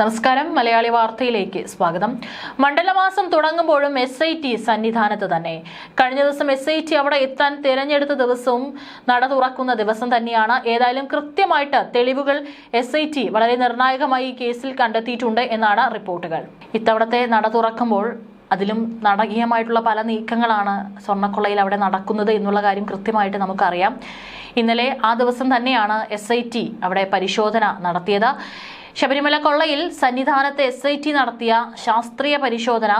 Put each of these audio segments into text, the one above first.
നമസ്കാരം. മലയാളി വാർത്തയിലേക്ക് സ്വാഗതം. മണ്ഡലമാസം തുടങ്ങുമ്പോഴും SIT സന്നിധാനത്ത് തന്നെ. കഴിഞ്ഞ ദിവസം SIT അവിടെ എത്താൻ തിരഞ്ഞെടുത്ത ദിവസവും നട തുറക്കുന്ന ദിവസം തന്നെയാണ്. ഏതായാലും കൃത്യമായിട്ട് തെളിവുകൾ SIT വളരെ നിർണായകമായി ഈ കേസിൽ കണ്ടെത്തിയിട്ടുണ്ട് എന്നാണ് റിപ്പോർട്ടുകൾ. ഇത്തവണത്തെ നട തുറക്കുമ്പോൾ അതിലും നാടകീയമായിട്ടുള്ള പല നീക്കങ്ങളാണ് സ്വർണ്ണക്കൊള്ളയിൽ അവിടെ നടക്കുന്നത് എന്നുള്ള കാര്യം കൃത്യമായിട്ട് നമുക്കറിയാം. ഇന്നലെ ആ ദിവസം തന്നെയാണ് SIT അവിടെ പരിശോധന നടത്തിയത്. ശബരിമല കൊള്ളയിൽ സന്നിധാനത്തെ SIT നടത്തിയ ശാസ്ത്രീയ പരിശോധന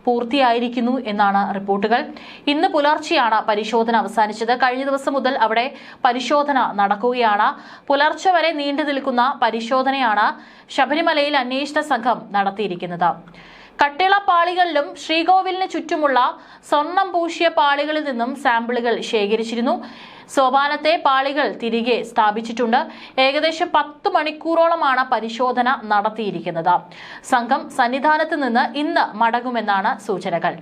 പൂർത്തിയായിരിക്കുന്നു എന്നാണ് റിപ്പോർട്ടുകൾ. ഇന്ന് പുലർച്ചെയാണ് പരിശോധന അവസാനിച്ചത്. കഴിഞ്ഞ ദിവസം മുതൽ അവിടെ പരിശോധന നടക്കുകയാണ്. പുലർച്ചെ വരെ നീണ്ടു നിൽക്കുന്ന പരിശോധനയാണ് ശബരിമലയിൽ അന്വേഷണ സംഘം നടത്തിയിരിക്കുന്നത്. കട്ടിള പാളികളിലും ശ്രീകോവിലിന് ചുറ്റുമുള്ള സ്വർണം പൂശിയ പാളികളിൽ നിന്നും സാമ്പിളുകൾ ശേഖരിച്ചിരുന്നു. സോപാനത്തെ പാളികൾ തിരികെ സ്ഥാപിച്ചിട്ടുണ്ട്. ഏകദേശം 10 മണിക്കൂറോളമാണ് പരിശോധന നടത്തിയിരിക്കുന്നത്. സംഘം സന്നിധാനത്ത് നിന്ന് ഇന്ന് മടങ്ങുമെന്നാണ് സൂചനകൾ.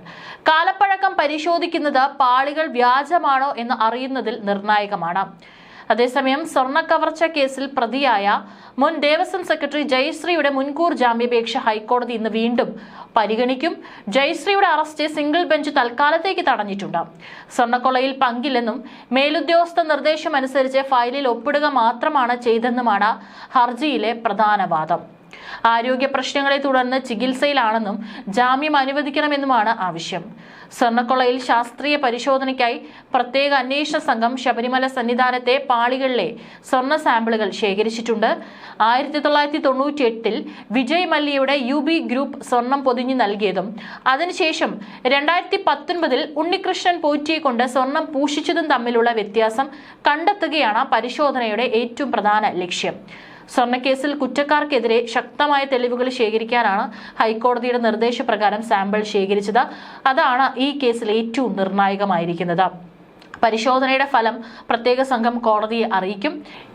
കാലപ്പഴക്കം പരിശോധിക്കുന്നത് പാളികൾ വ്യാജമാണോ എന്ന് അറിയുന്നതിൽ നിർണായകമാണ്. അതേസമയം സ്വർണ്ണക്കവർച്ച കേസിൽ പ്രതിയായ മുൻ ദേവസ്വം സെക്രട്ടറി ജയശ്രീയുടെ മുൻകൂർ ജാമ്യാപേക്ഷ ഹൈക്കോടതി ഇന്ന് വീണ്ടും പരിഗണിക്കും. ജയശ്രീയുടെ അറസ്റ്റ് സിംഗിൾ ബെഞ്ച് തൽക്കാലത്തേക്ക് തടഞ്ഞിട്ടുണ്ട്. സ്വർണ്ണക്കൊള്ളയിൽ പങ്കില്ലെന്നും മേലുദ്യോഗസ്ഥ നിർദ്ദേശം അനുസരിച്ച് ഫയലിൽ ഒപ്പിടുക മാത്രമാണ് ചെയ്തെന്നുമാണ് ഹർജിയിലെ പ്രധാന വാദം. ആരോഗ്യ പ്രശ്നങ്ങളെ തുടർന്ന് ചികിത്സയിലാണെന്നും ജാമ്യം അനുവദിക്കണമെന്നുമാണ് ആവശ്യം. സ്വർണ്ണക്കൊള്ളയിൽ ശാസ്ത്രീയ പരിശോധനയ്ക്കായി പ്രത്യേക അന്വേഷണ സംഘം ശബരിമല സന്നിധാനത്തെ പാളികളിലെ സ്വർണ്ണ സാമ്പിളുകൾ ശേഖരിച്ചിട്ടുണ്ട്. 1998 വിജയ് മല്യയുടെ UB ഗ്രൂപ്പ് സ്വർണം പൊതിഞ്ഞു നൽകിയതും അതിനുശേഷം 2019 ഉണ്ണികൃഷ്ണൻ പോറ്റിയെ കൊണ്ട് സ്വർണം പൂശിച്ചതും തമ്മിലുള്ള വ്യത്യാസം കണ്ടെത്തുകയാണ് പരിശോധനയുടെ ഏറ്റവും പ്രധാന ലക്ഷ്യം. സ്വർണ്ണക്കേസിൽ കുറ്റക്കാർക്കെതിരെ ശക്തമായ തെളിവുകൾ ശേഖരിക്കാനാണ് ഹൈക്കോടതിയുടെ നിർദ്ദേശപ്രകാരം സാമ്പിൾ ശേഖരിച്ചത്. അതാണ് ഈ കേസിൽ ഏറ്റവും നിർണായകമായിരിക്കുന്നത്. പരിശോധനയുടെ ഫലം പ്രത്യേക സംഘം കോടതിയെ അറിയിക്കും.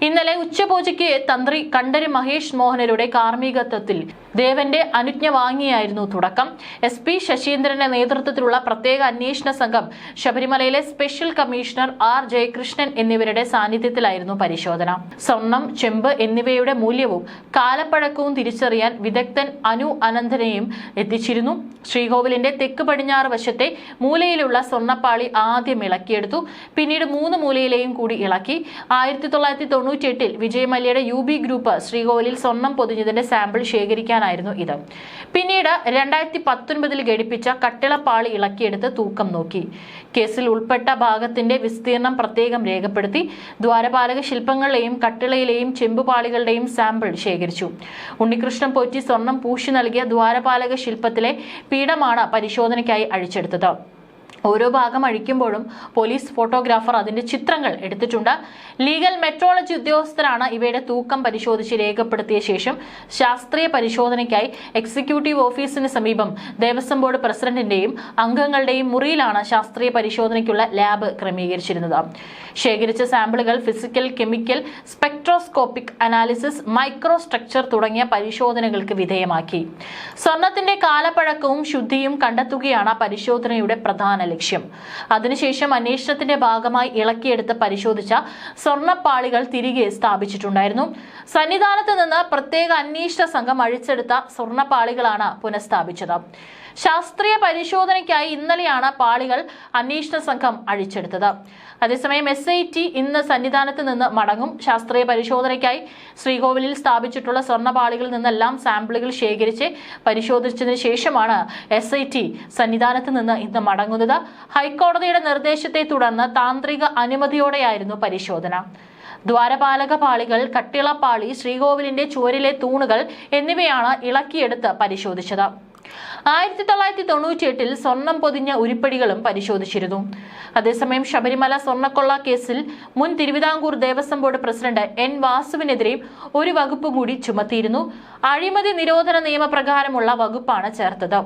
ഇന്നലെ ഉച്ചപൂജയ്ക്ക് തന്ത്രി കണ്ഠര് മഹേഷ് മോഹനരുടെ കാർമ്മികത്വത്തിൽ ദേവന്റെ അനുജ്ഞ വാങ്ങിയായിരുന്നു തുടക്കം. SP ശശീന്ദ്രന്റെ നേതൃത്വത്തിലുള്ള പ്രത്യേക അന്വേഷണ സംഘം ശബരിമലയിലെ സ്പെഷ്യൽ കമ്മീഷണർ R ജയകൃഷ്ണൻ എന്നിവരുടെ സാന്നിധ്യത്തിലായിരുന്നു പരിശോധന. സ്വർണം, ചെമ്പ് എന്നിവയുടെ മൂല്യവും കാലപ്പഴക്കവും തിരിച്ചറിയാൻ വിദഗ്ധൻ അനു അനന്തനെയും എത്തിച്ചിരുന്നു. ശ്രീകോവിലിന്റെ തെക്ക് പടിഞ്ഞാറ് വശത്തെ മൂലയിലുള്ള സ്വർണ്ണപ്പാളി ആദ്യം ഇളക്കിയെടുത്തു. പിന്നീട് 3 മൂലയിലെയും കൂടി ഇളക്കി. 1998 വിജയ് മല്യയുടെ UB ഗ്രൂപ്പ് ശ്രീകോവിലിൽ സ്വർണം പൊതിഞ്ഞതിന്റെ സാമ്പിൾ ശേഖരിക്കാനായിരുന്നു ഇത്. പിന്നീട് 2019 ഘടിപ്പിച്ച കട്ടിളപ്പാളി ഇളക്കിയെടുത്ത് തൂക്കം നോക്കി. കേസിൽ ഉൾപ്പെട്ട ഭാഗത്തിന്റെ വിസ്തീർണം പ്രത്യേകം രേഖപ്പെടുത്തി. ദ്വാരപാലക ശില്പങ്ങളിലെയും കട്ടിളയിലെയും ചെമ്പുപാളികളുടെയും സാമ്പിൾ ശേഖരിച്ചു. ഉണ്ണികൃഷ്ണൻ പോറ്റി സ്വർണം പൂശി നൽകിയ ദ്വാരപാലക ശില്പത്തിലെ പീഠമാണ് പരിശോധനയ്ക്കായി അഴിച്ചെടുത്തത്. ഓരോ ഭാഗം അഴിക്കുമ്പോഴും പോലീസ് ഫോട്ടോഗ്രാഫർ അതിന്റെ ചിത്രങ്ങൾ എടുത്തിട്ടുണ്ട്. ലീഗൽ മെട്രോളജി ഉദ്യോഗസ്ഥരാണ് ഇവയുടെ തൂക്കം പരിശോധിച്ച് രേഖപ്പെടുത്തിയ ശേഷം ശാസ്ത്രീയ പരിശോധനയ്ക്കായി എക്സിക്യൂട്ടീവ് ഓഫീസിന് സമീപം ദേവസ്വം ബോർഡ് പ്രസിഡന്റിന്റെയും അംഗങ്ങളുടെയും മുറിയിലാണ് ശാസ്ത്രീയ പരിശോധനയ്ക്കുള്ള ലാബ് ക്രമീകരിച്ചിരുന്നത്. ശേഖരിച്ച സാമ്പിളുകൾ physical, chemical, spectroscopic analysis, micro structure തുടങ്ങിയ പരിശോധനകൾക്ക് വിധേയമാക്കി. സ്വർണത്തിന്റെ കാലപ്പഴക്കവും ശുദ്ധിയും കണ്ടെത്തുകയാണ് പരിശോധനയുടെ പ്രധാന ലക്ഷ്യം. അതിനുശേഷം അന്വേഷണത്തിന്റെ ഭാഗമായി ഇളക്കിയെടുത്ത് പരിശോധിച്ച സ്വർണ്ണപ്പാളികൾ തിരികെ സ്ഥാപിച്ചിട്ടുണ്ടായിരുന്നു. സന്നിധാനത്ത് നിന്ന് പ്രത്യേക അന്വേഷണ സംഘം അഴിച്ചെടുത്ത സ്വർണ്ണപ്പാളികളാണ് പുനഃസ്ഥാപിച്ചത്. ശാസ്ത്രീയ പരിശോധനയ്ക്കായി ഇന്നലെയാണ് പാളികൾ അന്വേഷണ സംഘം അഴിച്ചെടുത്തത്. അതേസമയം SIT ഇന്ന് സന്നിധാനത്ത് നിന്ന് മടങ്ങും. ശാസ്ത്രീയ പരിശോധനയ്ക്കായി ശ്രീകോവിലിൽ സ്ഥാപിച്ചിട്ടുള്ള സ്വർണ്ണപാളികളിൽ നിന്നെല്ലാം സാമ്പിളുകൾ ശേഖരിച്ച് പരിശോധിച്ചതിന് ശേഷമാണ് SIT സന്നിധാനത്ത് നിന്ന് ഇന്ന് മടങ്ങുന്നത്. ഹൈക്കോടതിയുടെ നിർദ്ദേശത്തെ തുടർന്ന് താന്ത്രിക അനുമതിയോടെയായിരുന്നു പരിശോധന. ദ്വാരപാലക പാളികൾ, കട്ടിളപ്പാളി, ശ്രീകോവിലിന്റെ ചുവരിലെ തൂണുകൾ എന്നിവയാണ് ഇളക്കിയെടുത്ത് പരിശോധിച്ചത്. 1998 സ്വർണം പൊതിഞ്ഞ ഉരുപ്പടികളും പരിശോധിച്ചിരുന്നു. അതേസമയം ശബരിമല സ്വർണ്ണക്കൊള്ള കേസിൽ മുൻ Thiruvithamkoor Devaswom board president N വാസുവിനെതിരെയും ഒരു വകുപ്പ് കൂടി ചുമത്തിയിരുന്നു. അഴിമതി നിരോധന നിയമപ്രകാരമുള്ള വകുപ്പാണ് ചേർത്തത്.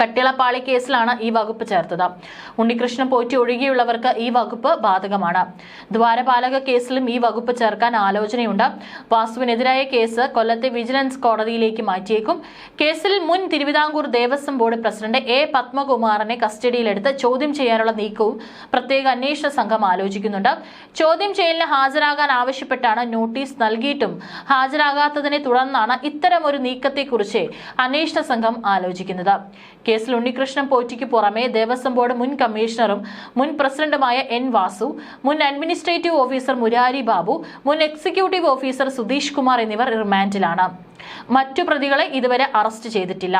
കട്ടിളപ്പാളി കേസിലാണ് ഈ വകുപ്പ് ചേർത്തത്. ഉണ്ണികൃഷ്ണൻ പോറ്റി ഒഴികെയുള്ളവർക്ക് ഈ വകുപ്പ് ബാധകമാണ്. ദ്വാരപാലക കേസിലും ഈ വകുപ്പ് ചേർക്കാൻ ആലോചനയുണ്ട്. വാസുവിനെതിരായ കേസ് കൊല്ലത്തെ വിജിലൻസ് കോടതിയിലേക്ക് മാറ്റിയേക്കും. കേസിൽ മുൻ Thiruvithamkoor Devaswom board president A പത്മകുമാറിനെ കസ്റ്റഡിയിലെടുത്ത് ചോദ്യം ചെയ്യാനുള്ള നീക്കവും പ്രത്യേക അന്വേഷണ സംഘം ആലോചിക്കുന്നുണ്ട്. ചോദ്യം ചെയ്യലിന് ഹാജരാകാൻ ആവശ്യപ്പെട്ടാണ് നോട്ടീസ് നൽകിയിട്ടും ഹാജരാകാത്തതിനെ തുടർന്നാണ് ഇത്തരമൊരു നീക്കത്തെക്കുറിച്ച് അന്വേഷണ സംഘം ആലോചിക്കുന്നത്. കേസിൽ ഉണ്ണികൃഷ്ണൻ പോറ്റിക്ക് പുറമെ ദേവസ്വം ബോർഡ് മുൻ കമ്മീഷണറും മുൻ പ്രസിഡന്റുമായ എൻ വാസു, മുൻ അഡ്മിനിസ്ട്രേറ്റീവ് ഓഫീസർ മുരാരി ബാബു, മുൻ എക്സിക്യൂട്ടീവ് ഓഫീസർ സുധീഷ് കുമാർ എന്നിവർ റിമാൻഡിലാണ്. മറ്റു പ്രതികളെ ഇതുവരെ അറസ്റ്റ് ചെയ്തിട്ടില്ല.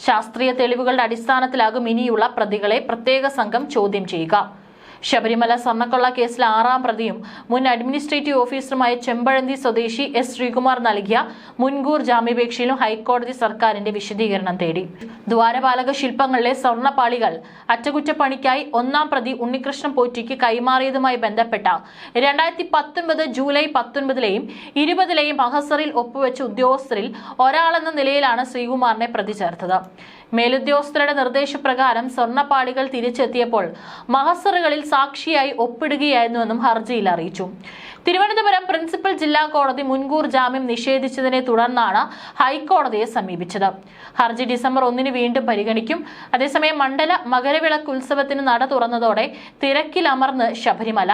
ശാസ്ത്രീയ തെളിവുകളുടെ അടിസ്ഥാനത്തിലാകും ഇനിയുള്ള പ്രതികളെ പ്രത്യേക സംഘം ചോദ്യം ചെയ്യുക. ശബരിമല സ്വർണ്ണക്കൊള്ള കേസിൽ 6ാം പ്രതിയും മുൻ അഡ്മിനിസ്ട്രേറ്റീവ് ഓഫീസറുമായ ചെമ്പഴന്തി സ്വദേശി എസ് ശ്രീകുമാർ നൽകിയ മുൻകൂർ ജാമ്യാപേക്ഷയിലും ഹൈക്കോടതി സർക്കാരിന്റെ വിശദീകരണം തേടി. ദ്വാരപാലക ശില്പങ്ങളിലെ സ്വർണ്ണപ്പാളികൾ അറ്റകുറ്റപ്പണിക്കായി 1ാം പ്രതി ഉണ്ണികൃഷ്ണൻ പോറ്റിക്ക് കൈമാറിയതുമായി ബന്ധപ്പെട്ട 2019 ജൂലൈ 19-ലെയും 20-ലെയും മഹസറിൽ ഒപ്പുവെച്ച ഉദ്യോഗസ്ഥരിൽ ഒരാളെന്ന നിലയിലാണ് ശ്രീകുമാറിനെ പ്രതി ചേർത്തത്. മേലുദ്യോഗസ്ഥരുടെ നിർദ്ദേശപ്രകാരം സ്വർണ്ണപ്പാളികൾ തിരിച്ചെത്തിയപ്പോൾ മഹസറുകളിൽ സാക്ഷിയായി ഒപ്പിടുകയായിരുന്നുവെന്നും ഹർജിയിൽ അറിയിച്ചു. തിരുവനന്തപുരം പ്രിൻസിപ്പൽ ജില്ലാ കോടതി മുൻകൂർ ജാമ്യം നിഷേധിച്ചതിനെ തുടർന്നാണ് ഹൈക്കോടതിയെ സമീപിച്ചത്. ഹർജി ഡിസംബർ 1 വീണ്ടും പരിഗണിക്കും. അതേസമയം മണ്ഡല മകരവിളക്ക് ഉത്സവത്തിന് നട തുറന്നതോടെ തിരക്കിലമർന്ന് ശബരിമല.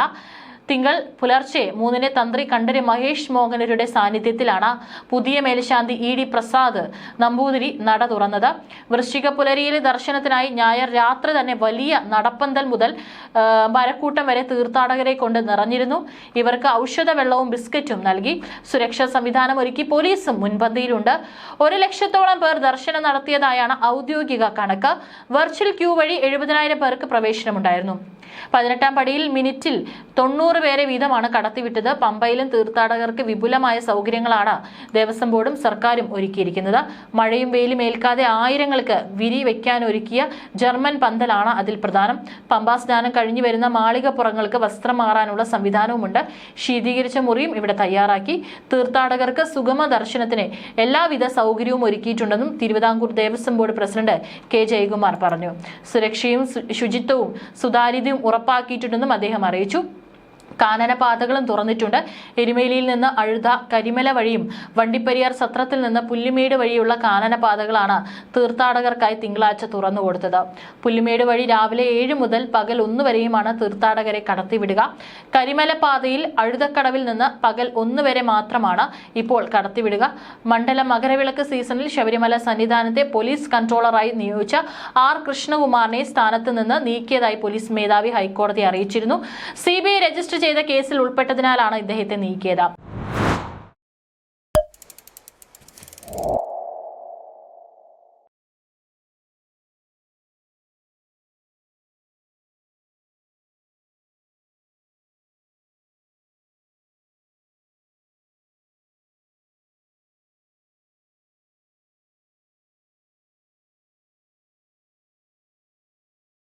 തിങ്കൾ പുലർച്ചെ 3 തന്ത്രി കണ്ഠര് മഹേഷ് മോഹനരുടെ സാന്നിധ്യത്തിലാണ് പുതിയ മേൽശാന്തി ഇ ഡി പ്രസാദ് നമ്പൂതിരി നട തുറന്നത്. വൃശ്ചിക പുലരിയിലെ ദർശനത്തിനായി ഞായർ രാത്രി തന്നെ വലിയ നടപ്പന്തൽ മുതൽ മരക്കൂട്ടം വരെ തീർത്ഥാടകരെ കൊണ്ട് നിറഞ്ഞിരുന്നു. ഇവർക്ക് ഔഷധ വെള്ളവും ബിസ്ക്കറ്റും നൽകി. സുരക്ഷാ സംവിധാനം ഒരുക്കി പോലീസും മുൻപന്തിയിലുണ്ട്. 1 ലക്ഷത്തോളം പേർ ദർശനം നടത്തിയതായാണ് ഔദ്യോഗിക കണക്ക്. വെർച്വൽ ക്യൂ വഴി 70,000 പേർക്ക് പ്രവേശനമുണ്ടായിരുന്നു. 18ാം പടിയിൽ മിനിറ്റിൽ 90 പേരെ വീതമാണ് കടത്തിവിട്ടത്. പമ്പയിലും തീർത്ഥാടകർക്ക് വിപുലമായ സൗകര്യങ്ങളാണ് ദേവസ്വം ബോർഡും സർക്കാരും ഒരുക്കിയിരിക്കുന്നത്. മഴയും വെയിലും ഏൽക്കാതെ ആയിരങ്ങൾക്ക് വിരി വെക്കാനൊരുക്കിയ ജർമ്മൻ പന്തലാണ് അതിൽ പ്രധാനം. പമ്പാ സ്നാനം കഴിഞ്ഞു വരുന്ന മാളികപ്പുറങ്ങൾക്ക് വസ്ത്രം മാറാനുള്ള സംവിധാനവുമുണ്ട്. ശീതീകരിച്ച മുറിയും ഇവിടെ തയ്യാറാക്കി. തീർത്ഥാടകർക്ക് സുഗമ ദർശനത്തിന് എല്ലാവിധ സൗകര്യവും ഒരുക്കിയിട്ടുണ്ടെന്നും Thiruvithamkoor Devaswom board president K Jayakumar പറഞ്ഞു. സുരക്ഷയും ശുചിത്വവും സുതാര്യതയും ഉറപ്പാക്കിയിട്ടുണ്ടെന്നും അദ്ദേഹം അറിയിച്ചു. കാനനപാതകളും തുറന്നിട്ടുണ്ട്. എരുമേലിയിൽ നിന്ന് അഴുത, കരിമല വഴിയും വണ്ടിപ്പെരിയാർ സത്രത്തിൽ നിന്ന് പുല്ലുമേട് വഴിയുള്ള കാനനപാതകളാണ് തീർത്ഥാടകർക്കായി തിങ്കളാഴ്ച തുറന്നുകൊടുത്തത്. പുല്ലുമേട് വഴി രാവിലെ 7 മുതൽ പകൽ 1 വരെയുമാണ് തീർത്ഥാടകരെ കടത്തിവിടുക. കരിമല പാതയിൽ അഴുതക്കടവിൽ നിന്ന് പകൽ 1 വരെ മാത്രമാണ് ഇപ്പോൾ കടത്തിവിടുക. മണ്ഡല മകരവിളക്ക് സീസണിൽ ശബരിമല സന്നിധാനത്തെ പോലീസ് കൺട്രോളറായി നിയോഗിച്ച ആർ കൃഷ്ണകുമാറിനെ സ്ഥാനത്ത് നിന്ന് നീക്കിയതായി പോലീസ് മേധാവി ഹൈക്കോടതിയെ അറിയിച്ചിരുന്നു. CBI രജിസ്റ്റർ ചെയ്ത കേസിൽ ഉൾപ്പെട്ടതിനാലാണ് ഇദ്ദേഹത്തെ നീക്കിയത്.